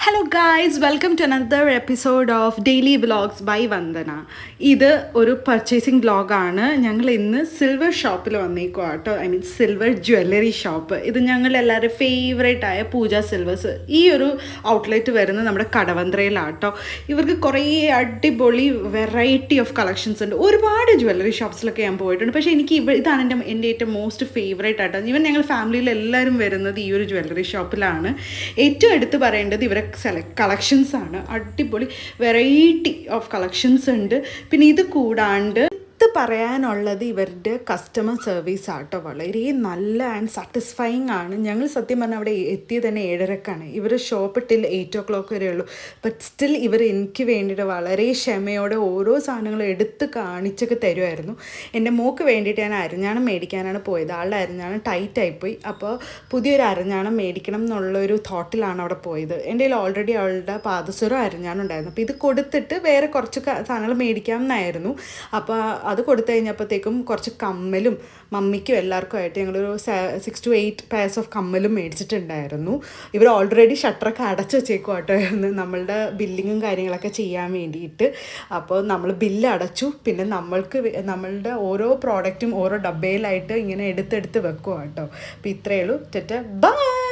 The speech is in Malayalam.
Hello guys, welcome to another episode of daily vlogs by Vandana. ഇത് ഒരു പർച്ചേസിങ് വ്ളോഗാണ്. ഞങ്ങൾ ഇന്ന് സിൽവർ ഷോപ്പിൽ വന്നേക്കുക കേട്ടോ. I mean silver jewellery shop. ഇത് ഞങ്ങൾ എല്ലാവരും ഫേവറേറ്റ് ആയ പൂജ സിൽവേഴ്സ്. ഈ ഒരു ഔട്ട്ലെറ്റ് വരുന്നത് നമ്മുടെ കടവന്ത്രയിലാണ് കേട്ടോ. ഇവർക്ക് കുറേ അടിപൊളി വെറൈറ്റി ഓഫ് കളക്ഷൻസ് ഉണ്ട്. ഒരുപാട് ജ്വല്ലറി ഷോപ്സിലൊക്കെ ഞാൻ പോയിട്ടുണ്ട്. പക്ഷേ എനിക്ക് ഇതാണ് എൻ്റെ ഏറ്റവും മോസ്റ്റ് ഫേവറേറ്റ് ആയിട്ട്. ഈവൻ ഞങ്ങൾ ഫാമിലിയിൽ എല്ലാവരും വരുന്നത് ഈ ഒരു ജ്വല്ലറി ഷോപ്പിലാണ്. ഏറ്റവും എടുത്ത് പറയേണ്ടത് ഇവരെ കളക്ഷൻസ് ആണ്. അടിപൊളി വെറൈറ്റി ഓഫ് കളക്ഷൻസ് ഉണ്ട്. പിന്നെ ഇത് കൂടാണ്ട് പറയാനുള്ളത് ഇവരുടെ കസ്റ്റമർ സർവീസ് ആട്ടോ. വളരെ നല്ല ആൻഡ് സാറ്റിസ്ഫൈങ് ആണ്. ഞങ്ങൾ സത്യം പറഞ്ഞാൽ അവിടെ എത്തിയത് തന്നെ 7:30-ക്കാണ്. ഇവർ ഷോപ്പ് ടിൽ 8 o'clock വരെ ഉള്ളൂ. ബട്ട് സ്റ്റിൽ ഇവർ എനിക്ക് വേണ്ടിയിട്ട് വളരെ ക്ഷമയോടെ ഓരോ സാധനങ്ങളും എടുത്ത് കാണിച്ചൊക്കെ തരുമായിരുന്നു. എൻ്റെ മോൾക്ക് വേണ്ടിയിട്ട് ഞാൻ അരഞ്ഞാണം മേടിക്കാനാണ് പോയത്. ആളുടെ അരഞ്ഞാണം ടൈറ്റായിപ്പോയി. അപ്പോൾ പുതിയൊരു അരഞ്ഞാണം മേടിക്കണം എന്നുള്ളൊരു തോട്ടിലാണ് അവിടെ പോയത്. എൻ്റെ കയ്യിൽ ഓൾറെഡി അവളുടെ പാദസരം അരഞ്ഞാണം ഉണ്ടായിരുന്നു. അപ്പോൾ ഇത് കൊടുത്തിട്ട് വേറെ കുറച്ച് സാധനങ്ങൾ മേടിക്കാം എന്നായിരുന്നു. അപ്പോൾ അത് കൊടുത്തു കഴിഞ്ഞപ്പോഴത്തേക്കും കുറച്ച് കമ്മലും മമ്മിക്കും എല്ലാവർക്കും ആയിട്ട് ഞങ്ങളൊരു 6 to 8 pairs ഓഫ് കമ്മലും മേടിച്ചിട്ടുണ്ടായിരുന്നു. ഇവർ ഓൾറെഡി ഷട്ടറൊക്കെ അടച്ചു വെച്ചേക്കും കേട്ടോ നമ്മളുടെ ബില്ലിങ്ങും കാര്യങ്ങളൊക്കെ ചെയ്യാൻ വേണ്ടിയിട്ട്. അപ്പോൾ നമ്മൾ ബില്ല് അടച്ചു. പിന്നെ നമ്മളുടെ ഓരോ പ്രോഡക്റ്റും ഓരോ ഡബ്ബയിലായിട്ട് ഇങ്ങനെ എടുത്തെടുത്ത് വെക്കുക കേട്ടോ. അപ്പോൾ ഇത്രയേ ഉള്ളൂ. ബൈ.